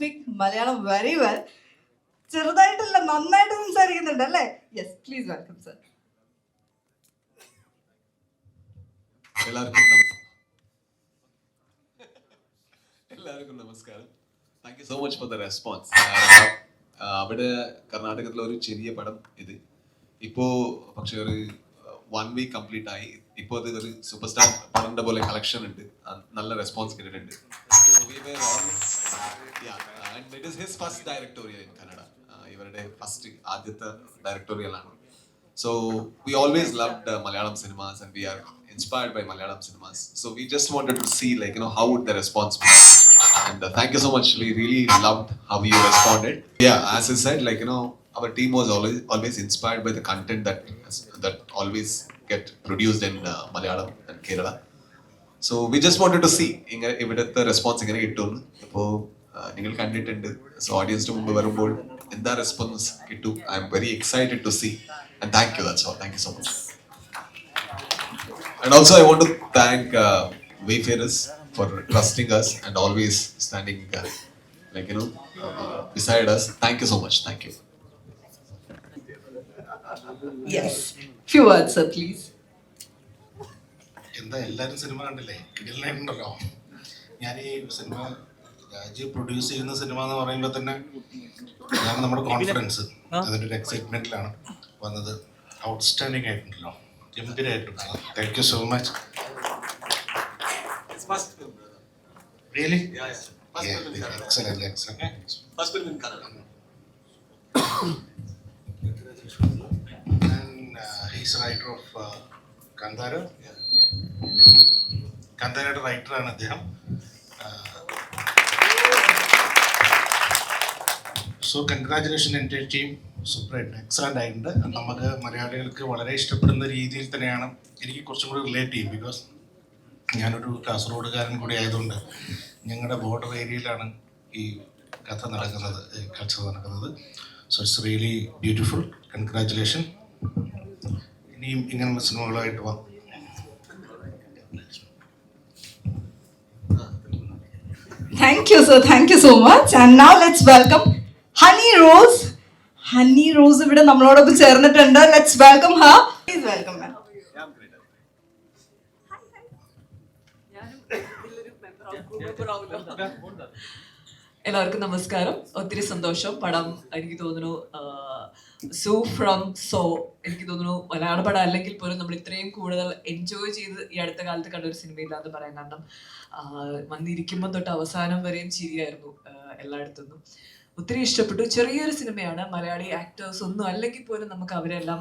speak Malayalam very well. ചെറുതായിട്ടല്ല നന്നായിട്ട് സംസാരിക്കുന്നുണ്ട് അല്ലേ? Yes, please welcome sir. എല്ലാവർക്കും നമസ്കാരം. Thank you so much for the response. അവിടെ കർണാടകത്തിലെ ഒരു ചെറിയ പടം ഇത് ഇപ്പോൾ പക്ഷെ ഒരു 1 week കംപ്ലീറ്റ് ആയി. ഇപ്പോൾ അത് ഒരു സൂപ്പർ സ്റ്റാർ പടന്റെ പോലെ കളക്ഷൻ ഉണ്ട്, നല്ല റെസ്പോൺസ് കിട്ടിയിട്ടുണ്ട്. It is his first directorial in Kannada. ഇവരുടെ ഫസ്റ്റ് ആദ്യത്തെ ഡയറക്ടോറിയലാണ്. So we always loved Malayalam cinemas and we are inspired by Malayalam cinemas. So we just wanted to see how would the response be. And thank you so much. We really loved how you responded. Yeah, as I said, our team was always inspired by the content that always get produced in Malayalam and Kerala. So we just wanted to see the response ingane kittunu. Appo ningal kandittunde. So audience nu mundu varumbol endha response kittu. I am very excited to see. And thank you, that's all. Thank you so much. And also I want to thank Wayfarers for trusting us and always standing beside us. Thank you so much. Thank you. Yes, few words sir please. എന്താ എല്ലാവരും cinema കണ്ടില്ലേ? കിടിലനായിട്ടുണ്ടല്ലോ. ഞാൻ ഈ cinema Rajeev produce ചെയ്യുന്ന cinema എന്ന് പറയുമ്പോൾ തന്നെ ഞാൻ നമ്മുടെ കോൺഫിഡൻസ് അതിൻ്റെ ഒരു എക്സൈറ്റ്മെൻറ്റിലാണ് വന്നത്. ഔട്ട്സ്റ്റാൻഡിങ് ആയിട്ടുണ്ടല്ലോ, ഗംഭീരമായിട്ടുണ്ടല്ലോ. Thank you so much. Really excellent excellent. First film in Kannada. And he's writer of Kandara. കന്താരയുടെ റൈറ്ററാണ് അദ്ദേഹം. സോ കൺഗ്രാജുലേഷൻ എൻ്റെ ടീം. സൂപ്പറായിട്ട് എക്സലൻ്റ് ആയിട്ടുണ്ട്. നമുക്ക് മലയാളികൾക്ക് വളരെ ഇഷ്ടപ്പെടുന്ന രീതിയിൽ തന്നെയാണ്. എനിക്ക് കുറച്ചും കൂടി റിലേറ്റ് ചെയ്യും, ബിക്കോസ് ഞാനൊരു കാസർഗോഡുകാരൻ കൂടി ആയതുകൊണ്ട് ഞങ്ങളുടെ ബോർഡർ ഏരിയയിലാണ് ഈ കഥ നടക്കുന്നത്, കൾച്ചർ നടക്കുന്നത്. So it's really beautiful. Congratulation. ഇനിയും ഇങ്ങനെയുള്ള സിനിമകളായിട്ട് വാ. Thank you sir, thank you so much. And now let's welcome Honey Rose. Honey Rose ഇവിടെ നമ്മളോടൊപ്പം ചേർന്നിട്ടുണ്ട്. Let's welcome her. Please welcome her. എല്ലാവർക്കും നമസ്കാരം. ഒത്തിരി സന്തോഷം. പടം എനിക്ക് തോന്നുന്നു സൂ ഫ്രം സോ എനിക്ക് തോന്നുന്നു മലയാള പടം അല്ലെങ്കിൽ പോലും നമ്മൾ ഇത്രയും കൂടുതൽ എൻജോയ് ചെയ്ത് ഈ അടുത്ത കാലത്ത് കണ്ട ഒരു സിനിമയില്ലാന്ന് പറയാൻ കാരണം വന്നിരിക്കുമ്പോൾ തൊട്ട് അവസാനം വരെയും ചിരിയായിരുന്നു എല്ലായിടത്തുനിന്നും. ഒത്തിരി ഇഷ്ടപ്പെട്ടു. ചെറിയൊരു സിനിമയാണ്. മലയാളി ആക്ടേഴ്സ് ഒന്നും അല്ലെങ്കിൽ പോലും നമുക്ക് അവരെല്ലാം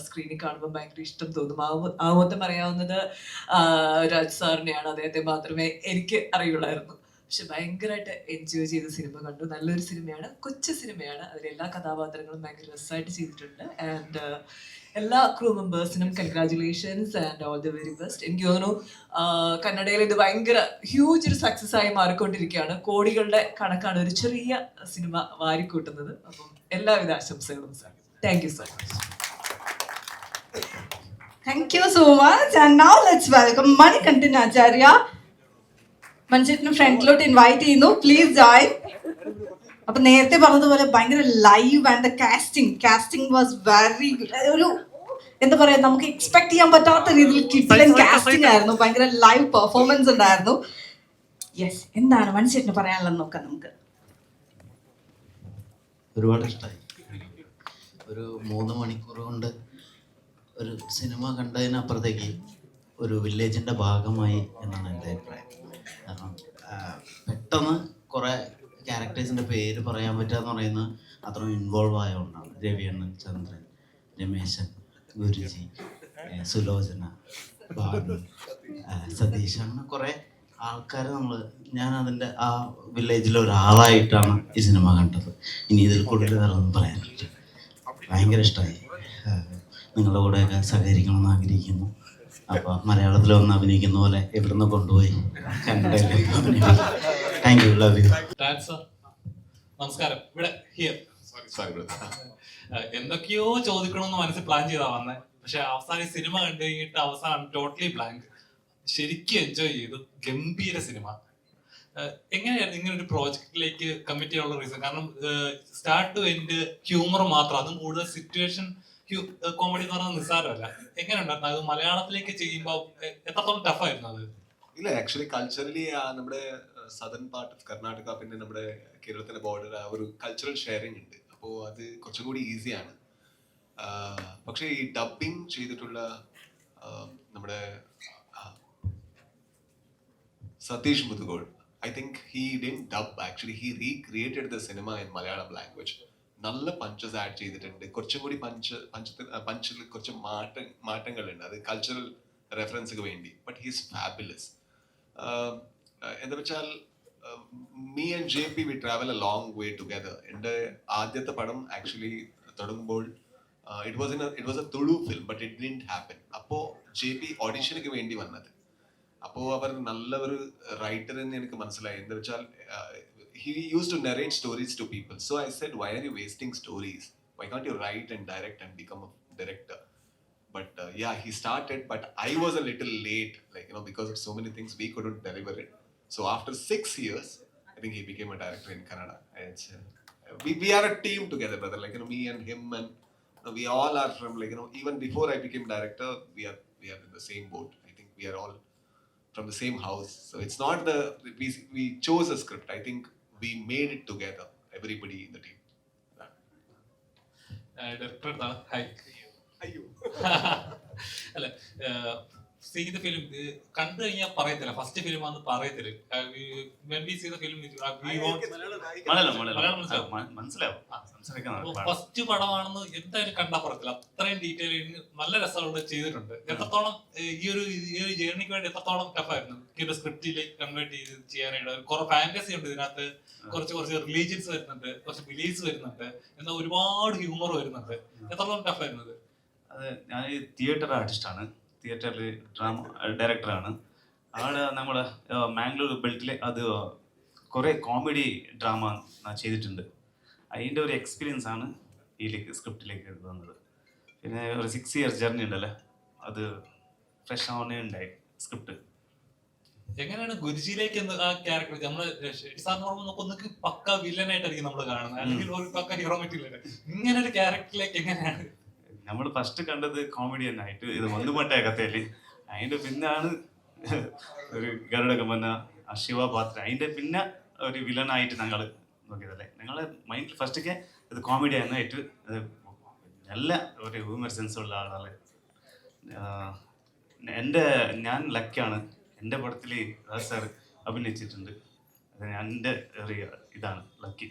സ്ക്രീനിൽ കാണുമ്പോൾ ഭയങ്കര ഇഷ്ടം തോന്നും. ആ മൊത്തം അറിയാവുന്നത് രാജ് സാറിനെയാണ്. അദ്ദേഹത്തെ മാത്രമേ എനിക്ക് അറിയുള്ളായിരുന്നു. പക്ഷെ ഭയങ്കരമായിട്ട് എൻജോയ് ചെയ്ത സിനിമ കണ്ടു. നല്ലൊരു സിനിമയാണ്, കൊച്ചു സിനിമയാണ്. അതിലെല്ലാ കഥാപാത്രങ്ങളും ഭയങ്കര രസമായിട്ട് ചെയ്തിട്ടുണ്ട്. ആൻഡ് എല്ലാ ക്രൂ മെമ്പേഴ്സിനും congratulations and all the very best. എനിക്ക് തോന്നുന്നു കന്നഡയിൽ ഇത് ഭയങ്കര ഹ്യൂജ് ഒരു സക്സസ് ആയി മാറിക്കൊണ്ടിരിക്കുകയാണ്. കോടികളുടെ കണക്കാണ് ഒരു ചെറിയ സിനിമ വാരിക്കൂട്ടുന്നത്. അപ്പം എല്ലാവിധ ആശംസകളും sir. Thank you so much. Thank you so much. And now let's welcome Manikantan Acharya. മനുഷ്യന് ഫ്രണ്ടിലോട്ട് ഇൻവൈറ്റ് ചെയ്യുന്നു. Please join. അപ്പൊ നേരത്തെ പറഞ്ഞതുപോലെ ഭയങ്കര live and casting was very ഒരു എന്താ പറയാ, നമുക്ക് എക്സ്പെക്ട് ചെയ്യാൻ പറ്റാത്ത രീതിയിൽ കിഡ്ലൻ കാസ്റ്റിംഗ് ആയിരുന്നു. ഭയങ്കര ലൈവ് പെർഫോമൻസ് ഉണ്ടായിരുന്നു. യെസ്, എന്താണ് മനുഷ്യന് പറയാനുള്ളത് നോക്കാം നമുക്ക്. ഒരുപാട് ഇഷ്ടമായി. ഒരു 3 മണിക്കൂർ കൊണ്ട് ഒരു സിനിമ കണ്ടതിനപ്പുറത്തേക്ക് ഒരു വില്ലേജിൻ്റെ ഭാഗമായി എന്നാണ് എൻ്റെ അഭിപ്രായം. കാരണം പെട്ടെന്ന് കുറേ ക്യാരക്ടേഴ്സിൻ്റെ പേര് പറയാൻ പറ്റുകയെന്ന് പറയുന്നത് അത്രയും ഇൻവോൾവ് ആയതുകൊണ്ടാണ്. രവിയണ്ണൻ, ചന്ദ്രൻ, രമേശൻ, ഗുരുജി, സുലോചന, ഭാനു, സതീഷ്, അങ്ങനെ കുറേ ആൾക്കാർ ഞാൻ അതിൻ്റെ ആ വില്ലേജിലെ ഒരാളായിട്ടാണ് ഈ സിനിമ കണ്ടത്. ഇനി ഇതിൽ കൂടുതൽ വേറെ ഒന്നും പറയാനില്ല. ഭയങ്കര ഇഷ്ടമായി. നിങ്ങളുടെ കൂടെയൊക്കെ സഹകരിക്കണമെന്ന് ആഗ്രഹിക്കുന്നു. അപ്പോൾ മലയാളത്തിൽ വന്ന് അഭിനയിക്കുന്ന പോലെ ഇവിടുന്ന് കൊണ്ടുപോയി കന്നഡയിലേക്ക് അഭിനയിക്കും. Thank you, love you. നമസ്കാരം. ഇവിടെ ഹിയർ എന്തൊക്കെയോ ചോദിക്കണമെന്ന് മനസ്സിൽ പ്ലാൻ ചെയ്താ വന്നേ. പക്ഷെ അവസാനം സിനിമ കണ്ടു കഴിഞ്ഞിട്ട് അവസാനം ടോട്ടലി ബ്ലാങ്ക്. ശരിക്കും എൻജോയ് ചെയ്തു. ഗംഭീര സിനിമ. എങ്ങനെയായിരുന്നു ഇങ്ങനെ ഒരു പ്രോജക്റ്റിലേക്ക് കമ്മിറ്റ് ചെയ്യാനുള്ള റീസൺ? കാരണം സ്റ്റാർട്ട് ടു എൻഡ് ഹ്യൂമർ മാത്രം, അതും കൂടുതൽ സിറ്റുവേഷൻ കോമഡി എന്ന് പറഞ്ഞാൽ നിസ്സാരമല്ല. എങ്ങനെ ഉണ്ടായിരുന്നു അത് മലയാളത്തിലേക്ക് ചെയ്യുമ്പോൾ? എത്രത്തോളം ടഫായിരുന്നു അത്? ഇല്ല, ആക്ച്വലി കൾച്ചറലി നമ്മുടെ സദൺ പാർട്ട് ഓഫ് കർണാടക പിന്നെ നമ്മുടെ കേരളത്തിന്റെ ബോർഡർ ആ ഒരു കൾച്ചറൽ ഷെയറിംഗ് ഉണ്ട്. അപ്പോൾ അത് കുറച്ചും കൂടി ഈസിയാണ്. പക്ഷേ ഈ ഡബിങ് ചെയ്തിട്ടുള്ള നമ്മുടെ Satheesh മുതുകോൾ, I think he didn't dub, actually he recreated the cinema in Malayalam language. നല്ല പഞ്ചസ് ആഡ് ചെയ്തിട്ടുണ്ട്. കുറച്ചും കൂടി പഞ്ചിൽ കുറച്ച് മാറ്റങ്ങളുണ്ട്, അത് കൾച്ചറൽ റെഫറൻസിന് വേണ്ടി. But he's fabulous. എന്താ വെച്ചാൽ me and JP we travel a long way together. എൻ്റെ ആദ്യത്തെ പടം ആക്ച്വലി തുടങ്ങുമ്പോൾ it was a Tulu film, but it didn't happen. അപ്പോൾ JP ഓഡിഷനിക്ക് വേണ്ടി വന്നത്. അപ്പോൾ അവർ നല്ല ഒരു റൈറ്റർ എന്ന് എനിക്ക് മനസ്സിലായി. എന്താ വെച്ചാൽ he used to narrate stories to people. So I said, why are you wasting stories? Why can't you write and direct and become a director? But yeah, he started, but I was a little late, like, you know, because of so many things we couldn't deliver it. So after 6 years, I think he became a director in Kannada. It's, we are a team together, brother. Like, you know, me and him, and we all are from, like, you know, even before I became director, we are in the same boat. I think we are all from the same house. So it's not we chose a script. I think we made it together, everybody in the team. Director അല്ല, ചെയ്ത film കണ്ടു കഴിഞ്ഞാൽ പറയത്തില്ല, first film ആണെന്ന് പറയത്തില്ല. First പടമാണെന്ന് എന്തായാലും കണ്ടാ പറയത്തില്ല. അത്രയും ഡീറ്റെയിൽ നല്ല രസമുള്ള ചെയ്തിട്ടുണ്ട്. എത്രത്തോളം ഈ ഒരു ജേർണിക്ക് വേണ്ടി എത്രത്തോളം ടഫായിരുന്നു ഈ ഒരു സ്ക്രിപ്റ്റിലേക്ക് കൺവേർട്ട് ചെയ്ത് ചെയ്യാനായിട്ട്? കുറെ ഫാന്റസി ഉണ്ട് ഇതിനകത്ത്, കുറച്ച് റിലീജിയൻസ് വരുന്നുണ്ട്, കുറച്ച് ബിലീഫ്സ് വരുന്നുണ്ട്, എന്നാൽ ഒരുപാട് ഹ്യൂമർ വരുന്നുണ്ട്. എത്രത്തോളം ടഫായിരുന്നത്? അത് ഞാൻ തിയേറ്റർ ആർട്ടിസ്റ്റാണ്, തിയേറ്ററിൽ ഡ്രാമ ഡയറക്ടറാണ്. അവിടെ നമ്മൾ മാംഗ്ലൂർ ബെൽറ്റിൽ അത് കുറേ കോമഡി ഡ്രാമ ഞാൻ ചെയ്തിട്ടുണ്ട്. അതിൻ്റെ ഒരു എക്സ്പീരിയൻസ് ആണ് ഇതിലേക്ക് സ്ക്രിപ്റ്റിലേക്ക് വന്നത്. പിന്നെ ഒരു 6 years ജേർണി ഉണ്ടല്ലോ, അത് ഫ്രഷ് ആവുന്നേ ഉണ്ടായി സ്ക്രിപ്റ്റ്. എങ്ങനെയാണ് ഗുരുജിയിലേക്ക് ആ ക്യാരക്ടർ? നമ്മള് സാറിന് പറയുമ്പോൾ നമുക്കൊന്നൊക്കെ പക്ക വില്ലനായിട്ടായിരിക്കും നമ്മൾ കാണുന്നത്, അല്ലെങ്കിൽ ഒരു പക്ക ഹീറോ മെറ്റീരിയൽ. ഇങ്ങനെ ഒരു ക്യാരക്ടറിലേക്ക് എങ്ങനെയാണ്? നമ്മൾ ഫസ്റ്റ് കണ്ടത് കോമഡി തന്നെ ആയിട്ട്, ഇത് വന്നുപട്ടേ കഥയില്. അതിന്റെ പിന്നാണ് ഒരു ഗരുഡകമ്പന ശിവപാത്ര, അതിന്റെ പിന്നെ ഒരു വില്ലനായിട്ട് ഞങ്ങൾ നോക്കിയതല്ലേ. ഞങ്ങളെ മൈൻഡിൽ ഫസ്റ്റൊക്കെ ഇത് കോമഡി ആയിട്ട് നല്ല ഒരു ഹ്യൂമർ സെൻസ് ഉള്ള ആളാണ്. ഞാൻ ലക്കാണ്, എൻ്റെ പടത്തിൽ രാജ് സാർ അഭിനയിച്ചിട്ടുണ്ട്. അത് എൻ്റെ ഒരു ഇതാണ് ലക്കി.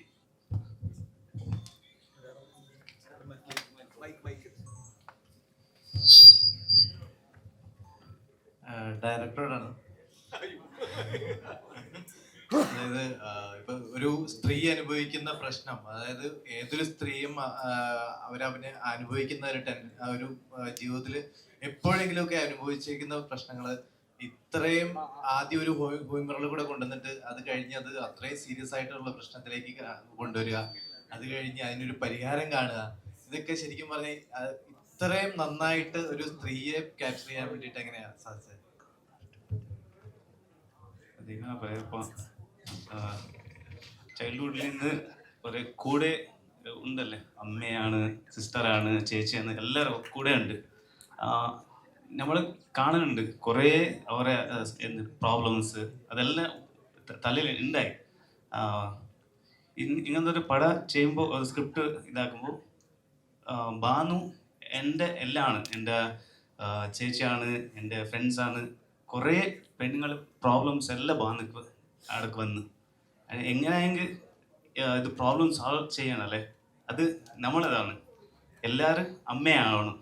ഡയറക്ടറോടാണ്. അതായത് ഇപ്പൊ ഒരു സ്ത്രീ അനുഭവിക്കുന്ന പ്രശ്നം, അതായത് ഏതൊരു സ്ത്രീയും അനുഭവിക്കുന്ന ഒരു ജീവിതത്തിൽ എപ്പോഴെങ്കിലും ഒക്കെ അനുഭവിച്ചിരിക്കുന്ന പ്രശ്നങ്ങള് ഇത്രയും ആദ്യം ഒരു ഹ്യൂമറിൽ കൂടെ കൊണ്ടുവന്നിട്ട് അത് കഴിഞ്ഞ് അത് അത്രയും സീരിയസ് ആയിട്ടുള്ള പ്രശ്നത്തിലേക്ക് കൊണ്ടുവരിക, അത് കഴിഞ്ഞ് അതിനൊരു പരിഹാരം കാണുക, ഇതൊക്കെ ശരിക്കും പറഞ്ഞാൽ ഇത്രയും നന്നായിട്ട് ഒരു സ്ത്രീയെ ക്യാപ്ചർ ചെയ്യാൻ വേണ്ടിയിട്ട് എങ്ങനെയാ സാധിച്ചത്? അതിങ്ങനെ പറയപ്പോ ചൈൽഡ്ഹുഡിൽ നിന്ന് ഒരു കൂടെ ഉണ്ടല്ലേ, അമ്മയാണ്, സിസ്റ്ററാണ്, ചേച്ചിയാണ്, എല്ലാവരും കൂടെ ഉണ്ട്. നമ്മൾ കാണുന്നുണ്ട് കുറേ അവരെ പ്രോബ്ലംസ്, അതെല്ലാം തലയിൽ ഉണ്ടായി. ഇങ്ങനത്തെ ഒരു പടം ചെയ്യുമ്പോൾ ഒരു സ്ക്രിപ്റ്റ് ഇതാക്കുമ്പോൾ ബാനു എൻ്റെ എല്ലാമാണ്, എൻ്റെ ചേച്ചിയാണ്, എൻ്റെ ഫ്രണ്ട്സാണ്. കുറേ പെണ്ണുങ്ങൾ പ്രോബ്ലംസ് എല്ലാം ബാനുക്ക് അടക്ക് വന്ന് എങ്ങനെയെങ്കിൽ ഇത് പ്രോബ്ലം സോൾവ് ചെയ്യണമല്ലേ, അത് നമ്മളതാണ്. എല്ലാവരും അമ്മയാവണം.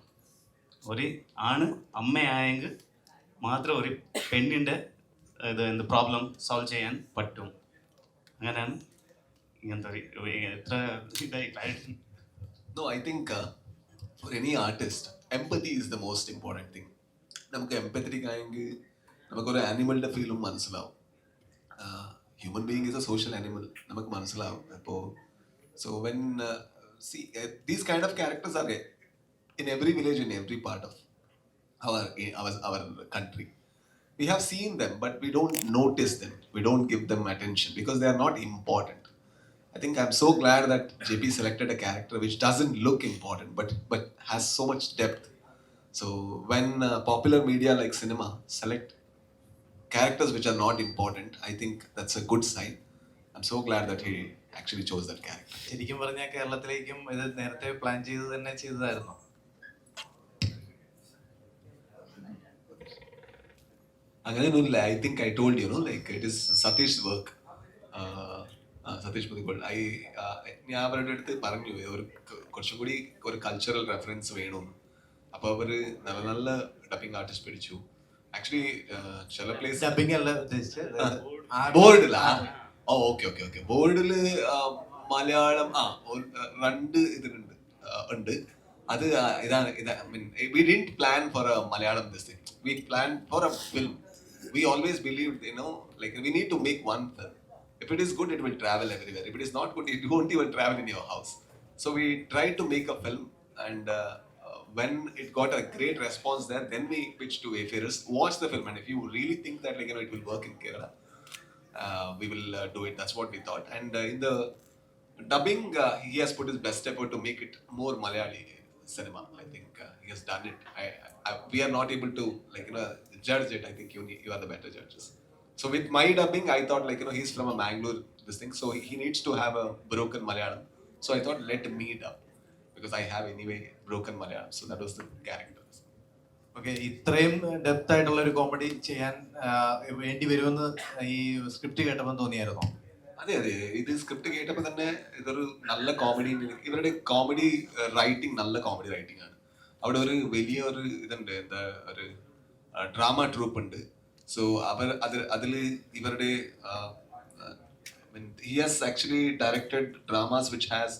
ഒരു ആണ് അമ്മയായെങ്കിൽ മാത്രം ഒരു പെണ്ണിൻ്റെ ഇത് പ്രോബ്ലം സോൾവ് ചെയ്യാൻ പറ്റും. അങ്ങനെയാണ് ഇങ്ങനത്തെ എത്ര ഇതായി. No, I think for any artist, empathy is the most important thing. നമുക്ക് എംപത്തറ്റിക് ആയെങ്കിൽ നമുക്കൊരു ആനിമലിൻ്റെ ഫീലും മനസ്സിലാവും. Human being is A social animal, നമുക്ക് മനസ്സിലാവും. അപ്പോൾ so when these kind of characters are in every village, in every part of our country. we have seen them, but we don't notice them. We don't give them attention because they are not important. I think I'm so glad that JP selected a character which doesn't look important, but has so much depth. So when popular media like cinema select characters which are not important, I think that's a good sign. I'm so glad that he actually chose that character. ശരിക്കും പറഞ്ഞാൽ കേരളത്തിലേക്കും ഇത് നേരത്തെ plan ചെയ്ത് തന്നെ ചെയ്തതായിരുന്നു. അങ്ങനെയൊന്നുമില്ല. I think I told you no like it is Satish work. Satish പുതിക്കോൾ ഞാൻ അവരുടെ അടുത്ത് പറഞ്ഞു ഒരു കുറച്ചും കൂടി ഒരു കൾച്ചറൽ റെഫറൻസ് വേണമെന്ന്. അപ്പോൾ അവർ നല്ല നല്ല ഡബിങ് ആർട്ടിസ്റ്റ് പിടിച്ചു. ആക്ച്വലി ചില പ്ലേസ് ഡബിങ് അല്ല ഉദ്ദേശിച്ചത്, ബോർഡില. Oh okay okay okay. ബോർഡിൽ മലയാളം രണ്ട് ഇതിലുണ്ട് ഉണ്ട്. അത് ഇതാണ് I mean we didn't plan for a Malayalam this thing. We planned for a film. We always believed, you know, like we need to make one film. If it is good, it will travel everywhere. If it is not good, it won't even travel in your house. So we tried to make a film, and when it got a great response there, then we pitched to Wayfarers. Watch the film, and if you really think that like, you know, it will work in Kerala, we will do it. That's what we thought. And in the dubbing, he has put his best effort to make it more Malayali cinema. I think he has done it. We are not able to like, you know, judge it. I think you are the better judges. So with my dubbing, I thought like, you know, he's from a Mangalore this thing, so he needs to have a broken Malayalam. So I thought let me dub because I have anyway broken Malayalam. So that was the character. Okay, ഇത്രയും depth ആയിട്ടുള്ള ഒരു comedy ചെയ്യാൻ വേണ്ടി വരുമെന്ന് ഈ script കേട്ടപ്പോൾ തോന്നിയായിരുന്നോ? അതെ അതെ, ഇത് സ്ക്രിപ്റ്റ് കേട്ടപ്പോൾ തന്നെ ഇതൊരു നല്ല കോമഡി. ഇവരുടെ കോമഡി റൈറ്റിംഗ് നല്ല കോമഡി റൈറ്റിംഗ് ആണ്. അവിടെ ഒരു വലിയ ഒരു ഇതുണ്ട്, എന്താ ഒരു ഡ്രാമ ട്രൂപ്പ് ഉണ്ട്. സോ അതിൽ ഇവരുടെ he has actually directed dramas which has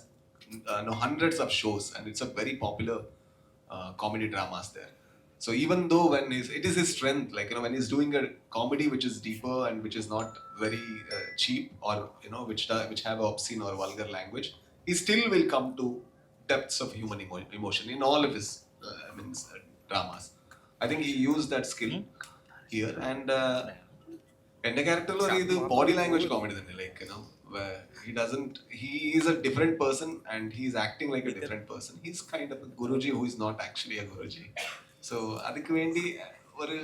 hundreds of shows, and it's a very popular comedy dramas there. So even though it is his strength, like, you know, when he's doing a comedy which is deeper and which is not very cheap, or you know, which have obscene or vulgar language, he still will come to depths of human emotion in all of his dramas. I think he used that skill here. And എൻ്റെ ക്യാരക്ടറിൽ ഒരു ഇത് body language comedy തന്നെ, like you know he is a different person and he is acting like a different person. He's kind of a guruji who is not actually a guruji. So adikku vendi oru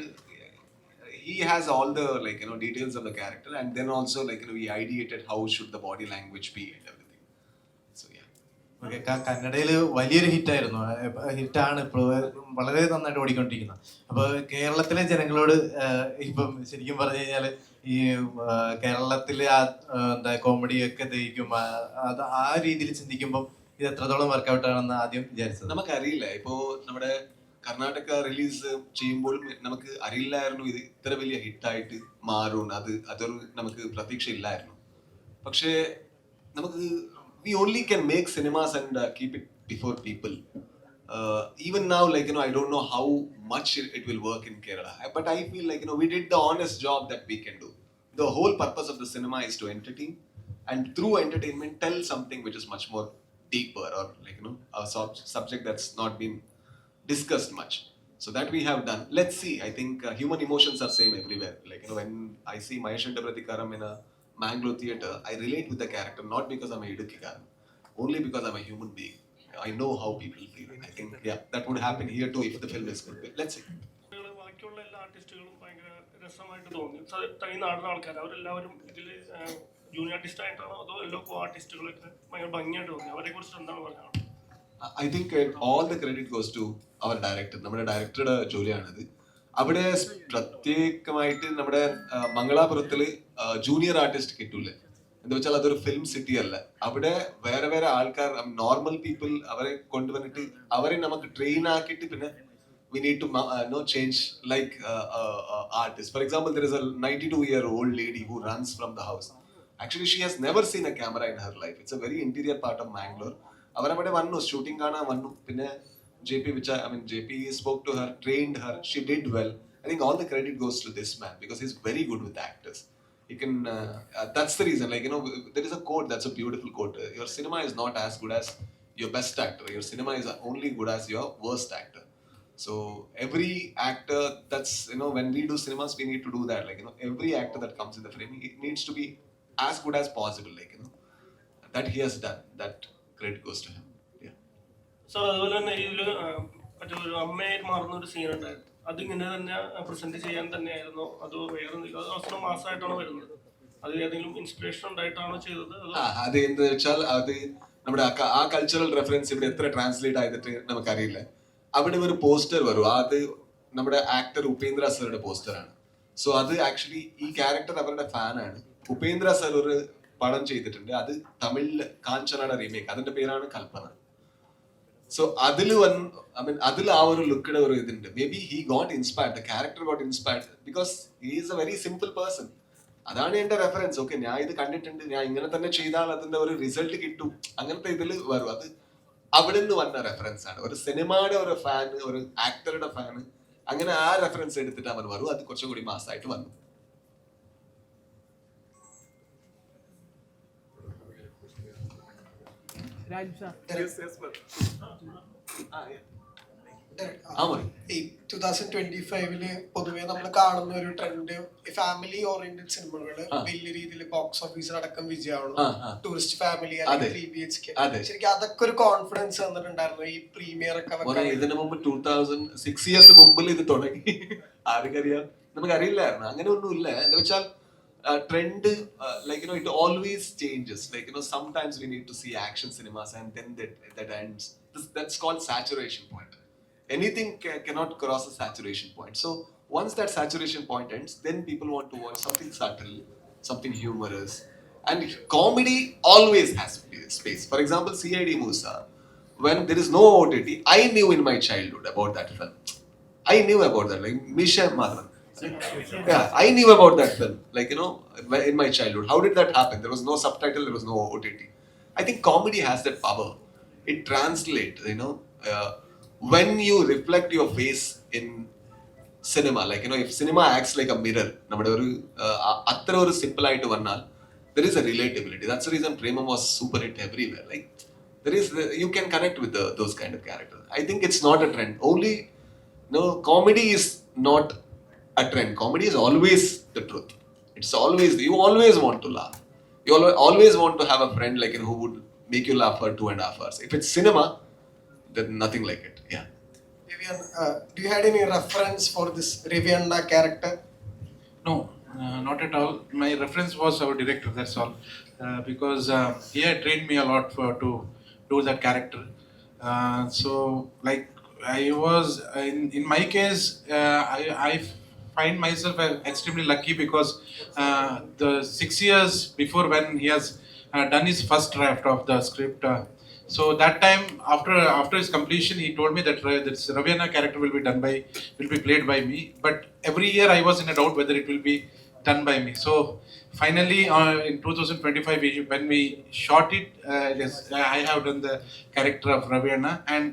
he has all the, like, you know, details of the character, and then also, like, you know, we ideated how should the body language be and everything. So yeah. Okay, കന്നഡയിൽ വലിയൊരു ഹിറ്റായിരുന്നു, ഹിറ്റാണ് ഇപ്പോൾ വളരെ നന്നായിട്ട് ഓടിക്കൊണ്ടിരിക്കുന്നത്. അപ്പോൾ കേരളത്തിലെ ജനങ്ങളോട് ഇപ്പം ശരിക്കും പറഞ്ഞു കഴിഞ്ഞാൽ ഈ കേരളത്തിലെ എന്താ കോമഡിയൊക്കെ ദഹിക്കും, അത് ആ രീതിയിൽ ചിന്തിക്കുമ്പോൾ ഇത് എത്രത്തോളം വർക്കൗട്ട് ആണെന്ന് ആദ്യം വിചാരിച്ചത്? നമുക്കറിയില്ല. ഇപ്പോൾ നമ്മുടെ കർണാടക റിലീസ് ചെയ്യുമ്പോഴും നമുക്ക് അറിയില്ലായിരുന്നു ഇത് ഇത്ര വലിയ ഹിറ്റായിട്ട് മാറും. അതൊരു നമുക്ക് പ്രതീക്ഷ ഇല്ലായിരുന്നു. പക്ഷേ നമുക്ക് we only can make cinemas and keep it before people. Even now, like, you know, I don't know how much it will work in Kerala, but I feel like, you know, we did the honest job that we can do. The whole purpose of the cinema is to entertain, and through entertainment tell something which is much more deeper, or like, you know, a subject that's not been discussed much. So that we have done. Let's see. I think human emotions are same everywhere. Like, you know, when I see Mahesh and Pratikaram in a Mangalore theater, I relate with the character not because I'm a Idukikaran, only because I'm a human being. I know how people feel. I think, yeah, that would happen here too if the film is good. Let's see. ബാക്കിയുള്ള എല്ലാ ആർട്ടിസ്റ്റുകളും ഭയങ്കര രസമായിട്ട് തോന്നി. ഈ നാട്ടിലെ ആൾക്കാർ അവരെല്ലാവരും ഇതിൽ ജൂനിയർ ആർട്ടിസ്റ്റ് ആയിട്ടാണോ അതോ എല്ലാ ആർട്ടിസ്റ്റുകളൊക്കെ ഭയങ്കര ഭംഗിയായിട്ട് തോന്നി? അവരെ കുറിച്ച് എന്താണ് പറഞ്ഞത്? I think all the credit goes to our director. നമ്മുടെ ഡയറക്ടറുടെ ജോലിയാണിത്. അവിടെ പ്രത്യേകമായിട്ട് നമ്മുടെ മംഗളാപുരത്തിൽ ജൂനിയർ ആർട്ടിസ്റ്റ് കിട്ടൂലേ, എന്താ വെച്ചാൽ അതൊരു ഫിലിം സിറ്റി അല്ല. അവിടെ വേറെ വേറെ ആൾക്കാർ, നോർമൽ പീപ്പിൾ, അവരെ കൊണ്ടുവന്നിട്ട് അവരെ നമുക്ക് ട്രെയിൻ ആക്കിയിട്ട് പിന്നെ we need to change like artists. For example, there is a 92-year-old lady who runs from the house. Actually, she has never seen a camera in her life. It's a very interior part of Mangalore. അവരവിടെ വന്നു, shooting കാണാൻ വന്നു. പിന്നെ JP spoke to her, trained her, she did well. I think all the credit goes to this man because he's very good with actors. He can that's the reason, like, you know, there is a quote that's a beautiful quote: your cinema is not as good as your best actor, your cinema is only good as your worst actor. So every actor that's, you know, when we do cinemas, we need to do that. Like, you know, every actor that comes in the frame, it needs to be as good as possible. Like, you know, that he has done. That credit goes to him. Yeah. Sir അതുപോലെ തന്നെ ഇതിൽ മറ്റേ ഒരു അമ്മയായിട്ട് മാറുന്ന ഒരു scene ഉണ്ടായിരുന്നു. അതിങ്ങനെ തന്നെ പ്രസന്റ് ചെയ്യാൻ തന്നെയായിരുന്നോ അതോ വേറെ എന്തെങ്കിലും അത് അവസരം മാസമായിട്ടാണ് വരുന്നത്? അത് ഏതെങ്കിലും ഇൻസ്പിറേഷൻ ഉണ്ടായിട്ടാണോ ചെയ്തത്? അത് എന്താ വെച്ചാൽ അത് നമ്മുടെ ആ കൾച്ചറൽ റെഫറൻസ് ഇവിടെ എത്ര ട്രാൻസ്ലേറ്റ് ആയിട്ട് നമുക്കറിയില്ല. അവിടെ ഒരു പോസ്റ്റർ വരും, അത് നമ്മുടെ ആക്ടർ ഉപേന്ദ്ര സാറുടെ പോസ്റ്ററാണ്. സോ അത് ആക്ച്വലി ഈ ക്യാരക്ടർ അവരുടെ ഫാനാണ്. ഉപേന്ദ്ര സാർ ഒരു പടം ചെയ്തിട്ടുണ്ട്, അത് തമിഴിൽ കാഞ്ചനയുടെ റീമേക്ക്, അതിന്റെ പേരാണ് കൽപ്പന. സോ അതിൽ അതിൽ ആ ഒരു ലുക്കിന്റെ ഒരു ഇതുണ്ട്. May be he got inspired, the character got inspired because he is A very simple person. അതാണ് എന്റെ റെഫറൻസ്. ഓക്കെ, ഞാൻ ഇത് കണ്ടിട്ടുണ്ട്, ഞാൻ ഇങ്ങനെ തന്നെ ചെയ്താൽ അതിന്റെ ഒരു റിസൾട്ട് കിട്ടും, അങ്ങനത്തെ ഇതിൽ വരും. അത് അവിടെ നിന്ന് വന്ന റെഫറൻസ് ആണ്. ഒരു സിനിമയുടെ ഒരു ഫാൻ, ഒരു ആക്ടറുടെ ഫാൻ, അങ്ങനെ ആ റെഫറൻസ് എടുത്തിട്ട് അവൻ വരും. അത് കുറച്ചും കൂടി മാസമായിട്ട് വന്നു. ഈ 2025 പൊതുവെ നമ്മൾ കാണുന്ന ഒരു ട്രെൻഡ്, ഫാമിലി ഓറിയന്റഡ് സിനിമകള് വലിയ രീതിയിൽ ബോക്സ് ഓഫീസിലടക്കം വിജയമാണ്. ടൂറിസ്റ്റ് ഫാമിലി അല്ലെങ്കിൽ 3BHK. ശരിക്കും അതൊക്കെ ഒരു കോൺഫിഡൻസ് തന്നിട്ടുണ്ടായിരുന്നു ഈ പ്രീമിയർ ഒക്കെ. ഇതിനു മുമ്പ് 2006 ഇയേഴ്സ് മുമ്പിൽ ഇത് തുടങ്ങി. ആർക്കറിയാം, നമുക്കറിയില്ലായിരുന്നു. അങ്ങനെ ഒന്നും ഇല്ല. എന്താ വെച്ചാൽ trend, like, you know, it always changes. Like, you know, sometimes we need to see action cinemas and then that ends. That's called saturation point. Anything cannot cross a saturation point. So once that saturation point ends, then people want to watch something subtle, something humorous, and comedy always has space. For example, CID Musa, when there is no OTT, I knew in my childhood about that film. I knew about that, like Misha Madhavan. Yeah, I knew about that film, like, you know, in my childhood. How did that happen? There was no subtitle, there was no OTT. I think comedy has that power. It translates, you know, when you reflect your face in cinema, like, you know, if cinema acts like a mirror, nammade oru athra oru simple aayittu vannal, there is a relatability. That's the reason Premam was super hit everywhere. Like, there is you can connect with those kind of characters. I think it's not a trend. Only, no, comedy is not a trend. Comedy is always the truth. It's always, you always want to laugh. You always want to have a friend, like, you know, who would make you laugh for 2.5 hours. If it's cinema, then nothing like it. Yeah. Vivian, do you had any reference for this Riviana character? No, not at all. My reference was our director, that's all. Because he had trained me a lot to do that character. So, like, I was, in my case, I find myself extremely lucky because the 6 years before, when he has done his first draft of the script, so that time after his completion, he told me that this Raviana character will be played by me. But every year I was in a doubt whether it will be done by me. So finally, in 2025, when we shot it, yes, I have done the character of Raviana. And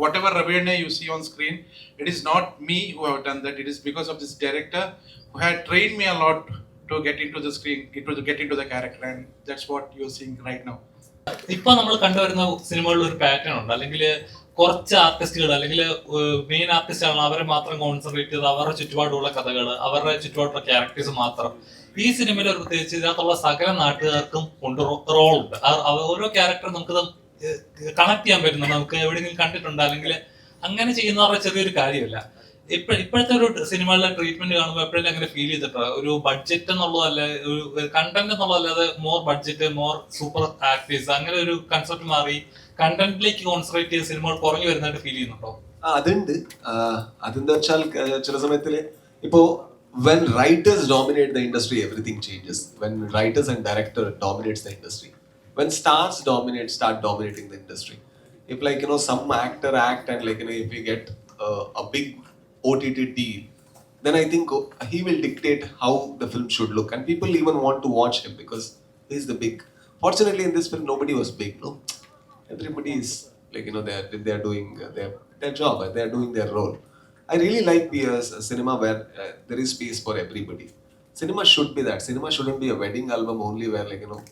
whatever Raviana you see on screen, it is not me who have done that. It is because of this director who had trained me a lot to get into the screen, to get into the character, and that's what you're seeing right now. ഇപ്പൊ നമ്മൾ കണ്ടുവരുന്ന സിനിമകളിൽ ഒരു pattern ഉണ്ട്, അല്ലെങ്കിൽ കുറച്ച് ആർട്ടിസ്റ്റുകൾ അല്ലെങ്കിൽ മെയിൻ ആർട്ടിസ്റ്റുകൾ അവരെ മാത്രം കോൺസെൻട്രേറ്റ് ചെയ്ത് അവരുടെ ചുറ്റുപാടുള്ള കഥകൾ, അവരുടെ ചുറ്റുപാടുള്ള ക്യാരക്ടേഴ്സ് മാത്രം. ഈ സിനിമയിൽ ഒരു പ്രത്യേകിച്ച് ഇതിനകത്തുള്ള സകല നാട്ടുകാർക്കും റോൾ ഉണ്ട്. ഓരോ ക്യാരക്ടർ നമുക്ക് കണക്ട് ചെയ്യാൻ പറ്റുന്നു. നമുക്ക് എവിടെയെങ്കിലും കണ്ടിട്ടുണ്ട്, അല്ലെങ്കിൽ അങ്ങനെ ചെയ്യുന്നവരുടെ ചെറിയൊരു കാര്യമല്ല. ഇപ്പോഴത്തെ ഒരു സിനിമകളിലെ ട്രീറ്റ്മെന്റ് കാണുമ്പോൾ എപ്പോഴും അങ്ങനെ ഫീൽ ചെയ്തിട്ടുണ്ട്. ഒരു ബഡ്ജറ്റ് എന്നുള്ളതല്ല, ഒരു കണ്ടന്റ് എന്നുള്ളതല്ലാതെ more budget, more super actors, അങ്ങനെ ഒരു കൺസെപ്റ്റ് മാറി കണ്ടന്റിലേക്ക് കോൺസെൻട്രേറ്റ് ചെയ്ത സിനിമകൾ കുറഞ്ഞു വരുന്നതായിട്ട് ഫീൽ ചെയ്യുന്നുണ്ടോ? അതുണ്ട്. അതെന്താ വെച്ചാൽ ചില സമയത്തില് ഇപ്പോ when writers dominate the industry, everything changes. When writers and director dominates the industry, when stars start dominating the industry. If, like, you know, some actor act and, like, you know, if we get a big OTT deal, then I think he will dictate how the film should look, and people even want to watch him because he's the big. Fortunately, in this film, nobody was big. No, everybody is, like, you know, they're doing their job, they're doing their role. I really like the cinema where there is space for everybody. Cinema should be that. Cinema shouldn't be a wedding album only where, like, you know,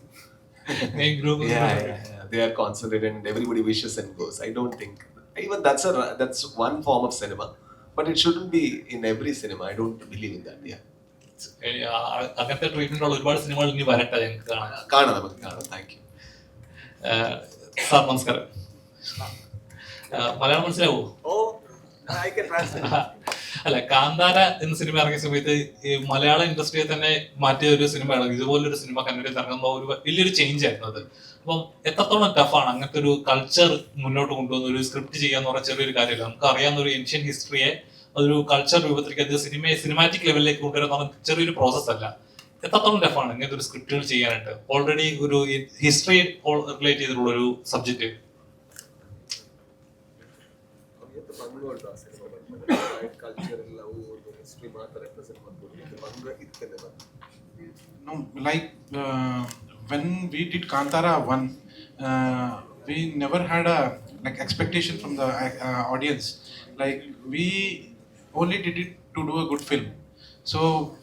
Main group. yeah, they are concentrated and everybody wishes and goes. I don't think Even that's one form of cinema, but it shouldn't be in every cinema. I don't believe in that. Yeah. അങ്ങനത്തെ treatment ഉള്ള ഒരുപാട് സിനിമകൾ ഇനി വരട്ടെ ഞങ്ങൾക്ക് കാണാൻ. നമുക്ക് കാണാം. Thank you. സാർ നമസ്കാരം. മലയാളം മനസ്സിലാവോ? അല്ല, കാന്താര എന്ന സിനിമ ഇറങ്ങിയ സമയത്ത് ഈ മലയാള ഇൻഡസ്ട്രിയെ തന്നെ മാറ്റിയ ഒരു സിനിമയാണ്. ഇതുപോലൊരു സിനിമ കന്നഡയിൽ ഇറങ്ങുമ്പോൾ ഒരു വലിയൊരു ചേഞ്ച് ആയിരുന്നു അത്. അപ്പം എത്രത്തോളം ടഫാണ് അങ്ങനത്തെ ഒരു കൾച്ചർ മുന്നോട്ട് കൊണ്ടുവന്ന ഒരു സ്ക്രിപ്റ്റ് ചെയ്യാന്ന് പറഞ്ഞ ചെറിയൊരു കാര്യമല്ല. നമുക്ക് അറിയാവുന്ന ഒരു ഏൻഷ്യൻ ഹിസ്റ്ററിയെ അതൊരു കൾച്ചർ രൂപത്തിലേക്ക് അത് സിനിമാറ്റിക് ലെവലിലേക്ക് കൊണ്ടുവരുന്ന ചെറിയൊരു പ്രോസസ് അല്ല. എത്രത്തോളം ടഫാണ് ഇങ്ങനത്തെ ഒരു സ്ക്രിപ്റ്റുകൾ ചെയ്യാനായിട്ട്? ഓൾറെഡി ഒരു ഹിസ്റ്ററി റിലേറ്റ് ചെയ്തിട്ടുള്ള ഒരു subject. No, like when we did Kantara 1, we never had a like expectation from the audience. Like we only did it to do a good film. So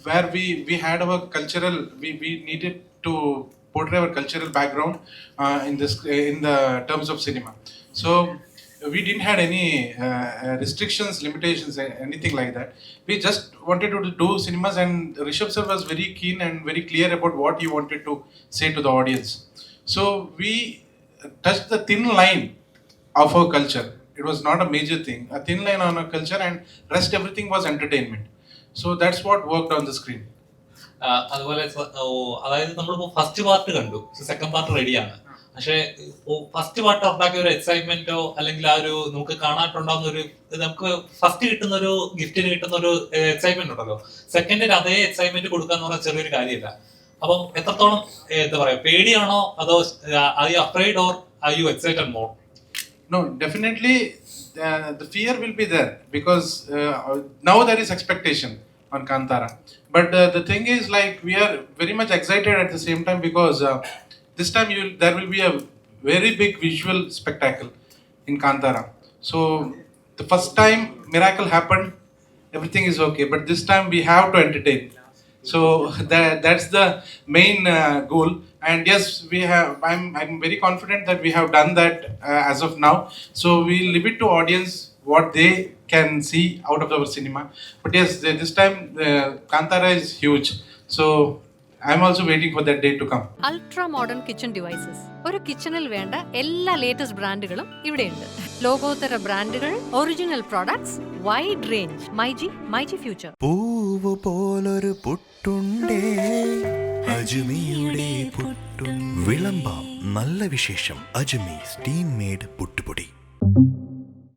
where we had our cultural, we needed to portray our cultural background in the terms of cinema. So we didn't had any restrictions, limitations, anything like that. We just wanted to do cinemas, and Rishabh sir was very keen and very clear about what he wanted to say to the audience. So we touched the thin line of our culture. It was not a major thing, a thin line on our culture, and rest everything was entertainment. So that's what worked on the screen. അതുപോലെ അതായത് നമ്മളിപ്പോ first part കണ്ടു, second part റെഡിയാണ്. പക്ഷെ first part ഉണ്ടാക്കിയ ഒരു എക്സൈറ്റ്മെന്റോ അല്ലെങ്കിൽ ആ ഒരു നമുക്ക് കാണാനുണ്ടാവുന്ന ഒരു നമുക്ക് ഫസ്റ്റ് കിട്ടുന്ന ഒരു ഗിഫ്റ്റിന് കിട്ടുന്ന ഒരു എക്സൈറ്റ്മെന്റ് ഉണ്ടല്ലോ, സെക്കൻഡിന് അതേ എക്സൈറ്റ്മെന്റ് കൊടുക്കാന്ന് പറഞ്ഞാൽ ചെറിയൊരു കാര്യമില്ല. അപ്പം എത്രത്തോളം എന്താ പറയാ, പേടിയാണോ അതോ are you afraid or are you excited more? No, definitely the fear will be there because now there is expectation on Kantara. But the thing is, like, we are very much excited at the same time because this time there will be a very big visual spectacle in Kantara. So the first time miracle happened, everything is okay. But this time we have to entertain. So that's the main goal. And yes, we have. I'm very confident that we have done that as of now. So we leave it to audience what they can see out of our cinema. But yes, this time Kantara is huge. So I'm also waiting for that day to come. Ultra modern kitchen devices. ഒരു കിച്ചണിൽ വേണ്ട എല്ലാ latest ബ്രാൻഡുകളും ഇവിടെയുണ്ട്. ലോകോത്തര ബ്രാൻഡുകൾ, original products, wide range. MyG future. പൂവ് പോലൊരു പുട്ടുണ്ടേ അജ്മിയുടെ പുട്ടും. വിളമ്പാം നല്ല വിശേഷം. അജ്മി സ്റ്റീം മെയ്ഡ് പുട്ടുപൊടി.